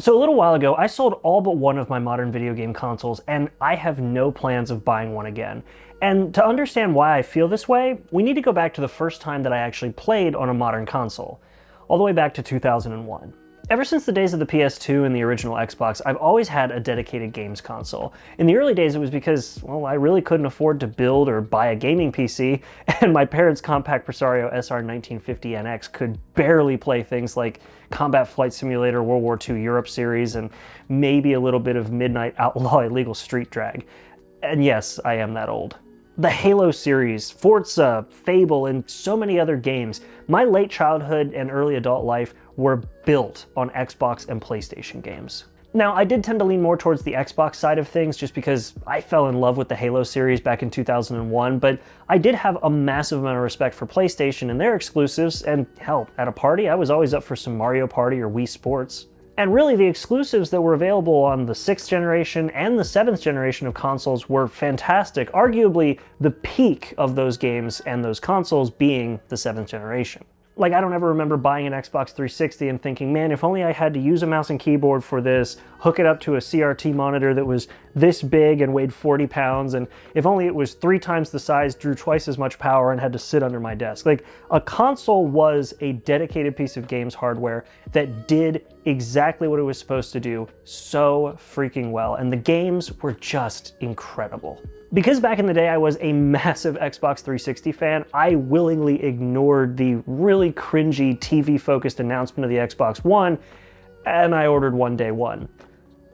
So a little while ago, I sold all but one of my modern video game consoles, and I have no plans of buying one again. And to understand why I feel this way, we need to go back to the first time that I actually played on a modern console, all the way back to 2001. Ever since the days of the PS2 and the original Xbox, I've always had a dedicated games console. In the early days, it was because, well, I really couldn't afford to build or buy a gaming PC, and my parents' compact Presario SR1950NX could barely play things like Combat Flight Simulator World War II Europe series and maybe a little bit of Midnight Outlaw Illegal Street Drag. And yes, I am that old. The Halo series, Forza, Fable, and so many other games, my late childhood and early adult life were built on Xbox and PlayStation games. Now, I did tend to lean more towards the Xbox side of things just because I fell in love with the Halo series back in 2001, but I did have a massive amount of respect for PlayStation and their exclusives, and hell, at a party, I was always up for some Mario Party or Wii Sports. And really, the exclusives that were available on the 6th generation and the 7th generation of consoles were fantastic, arguably the peak of those games and those consoles being the 7th generation. Like, I don't ever remember buying an Xbox 360 and thinking, man, if only I had to use a mouse and keyboard for this, hook it up to a CRT monitor that was this big and weighed 40 pounds, and if only it was 3 times the size, drew twice as much power, and had to sit under my desk. Like, a console was a dedicated piece of games hardware that did exactly what it was supposed to do so freaking well, and the games were just incredible. Because back in the day I was a massive Xbox 360 fan, I willingly ignored the really cringy TV-focused announcement of the Xbox One, and I ordered one day one.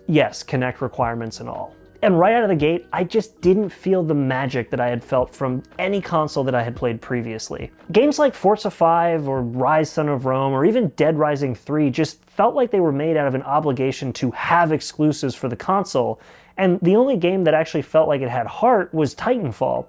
Yes, Kinect requirements and all. And right out of the gate, I just didn't feel the magic that I had felt from any console that I had played previously. Games like Forza 5 or Rise Son of Rome or even Dead Rising 3 just felt like they were made out of an obligation to have exclusives for the console, and the only game that actually felt like it had heart was Titanfall.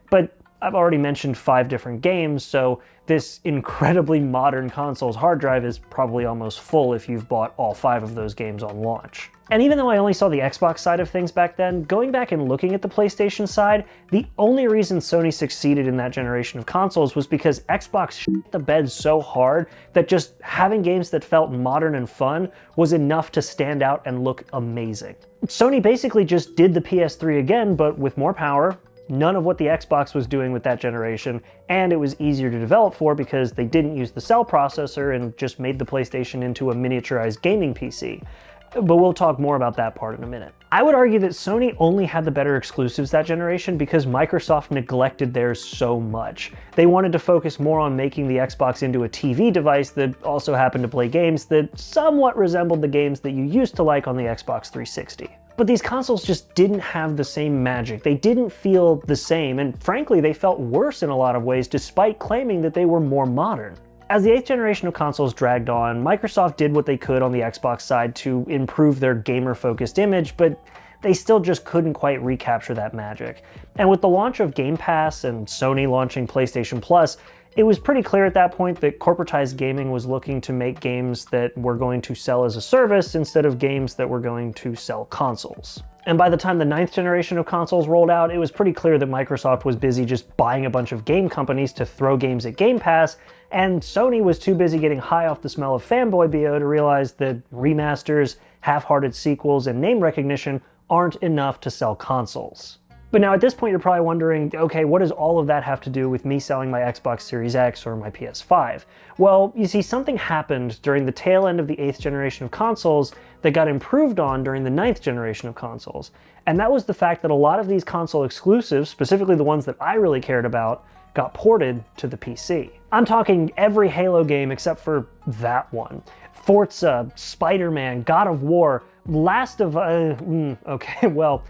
But I've already mentioned 5 different games, so this incredibly modern console's hard drive is probably almost full if you've bought all 5 of those games on launch. And even though I only saw the Xbox side of things back then, going back and looking at the PlayStation side, the only reason Sony succeeded in that generation of consoles was because Xbox shit the bed so hard that just having games that felt modern and fun was enough to stand out and look amazing. Sony basically just did the PS3 again, but with more power, none of what the Xbox was doing with that generation, and it was easier to develop for because they didn't use the Cell processor and just made the PlayStation into a miniaturized gaming PC. But we'll talk more about that part in a minute. I would argue that Sony only had the better exclusives that generation because Microsoft neglected theirs so much. They wanted to focus more on making the Xbox into a TV device that also happened to play games that somewhat resembled the games that you used to like on the Xbox 360. But these consoles just didn't have the same magic. They didn't feel the same, and frankly, they felt worse in a lot of ways despite claiming that they were more modern. As the 8th generation of consoles dragged on, Microsoft did what they could on the Xbox side to improve their gamer-focused image, but they still just couldn't quite recapture that magic. And with the launch of Game Pass and Sony launching PlayStation Plus, it was pretty clear at that point that corporatized gaming was looking to make games that were going to sell as a service instead of games that were going to sell consoles. And by the time the 9th generation of consoles rolled out, it was pretty clear that Microsoft was busy just buying a bunch of game companies to throw games at Game Pass, and Sony was too busy getting high off the smell of fanboy BO to realize that remasters, half-hearted sequels, and name recognition aren't enough to sell consoles. But now at this point you're probably wondering, okay, what does all of that have to do with me selling my Xbox Series X or my PS5? Well, you see, something happened during the tail end of the 8th generation of consoles that got improved on during the 9th generation of consoles. And that was the fact that a lot of these console exclusives, specifically the ones that I really cared about, got ported to the PC. I'm talking every Halo game except for that one. Forza, Spider-Man, God of War, Last of okay, well,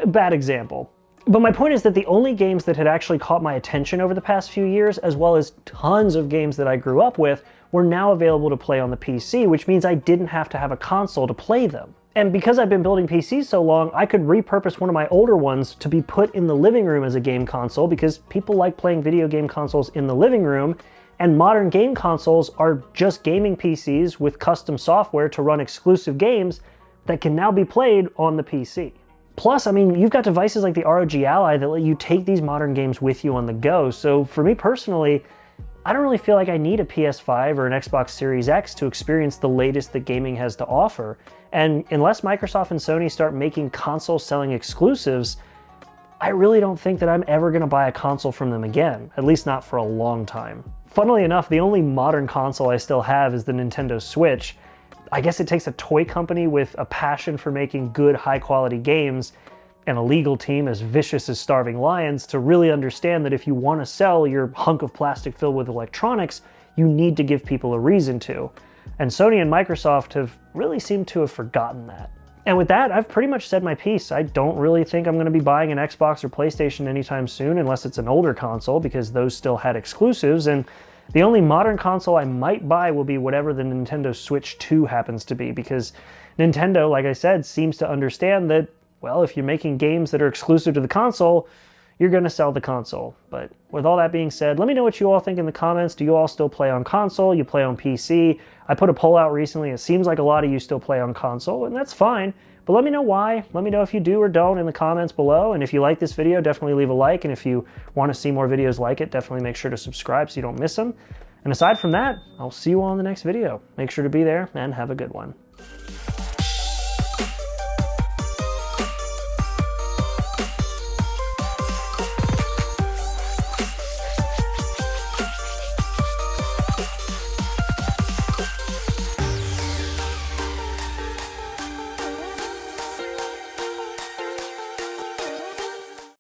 bad example. But my point is that the only games that had actually caught my attention over the past few years, as well as tons of games that I grew up with, were now available to play on the PC, which means I didn't have to have a console to play them. And because I've been building PCs so long, I could repurpose one of my older ones to be put in the living room as a game console because people like playing video game consoles in the living room, and modern game consoles are just gaming PCs with custom software to run exclusive games that can now be played on the PC. Plus, I mean, you've got devices like the ROG Ally that let you take these modern games with you on the go, so for me personally, I don't really feel like I need a PS5 or an Xbox Series X to experience the latest that gaming has to offer. And unless Microsoft and Sony start making console selling exclusives, I really don't think that I'm ever going to buy a console from them again, at least not for a long time. Funnily enough, the only modern console I still have is the Nintendo Switch. I guess it takes a toy company with a passion for making good, high-quality games and a legal team as vicious as Starving Lions to really understand that if you want to sell your hunk of plastic filled with electronics, you need to give people a reason to. And Sony and Microsoft have really seemed to have forgotten that. And with that, I've pretty much said my piece. I don't really think I'm going to be buying an Xbox or PlayStation anytime soon unless it's an older console, because those still had exclusives, and the only modern console I might buy will be whatever the Nintendo Switch 2 happens to be, because Nintendo, like I said, seems to understand that, well, if you're making games that are exclusive to the console, you're going to sell the console. But with all that being said, let me know what you all think in the comments. Do you all still play on console? You play on PC? I put a poll out recently. It seems like a lot of you still play on console, and that's fine. But let me know why. Let me know if you do or don't in the comments below. And if you like this video, definitely leave a like. And if you want to see more videos like it, definitely make sure to subscribe so you don't miss them. And aside from that, I'll see you all in the next video. Make sure to be there and have a good one.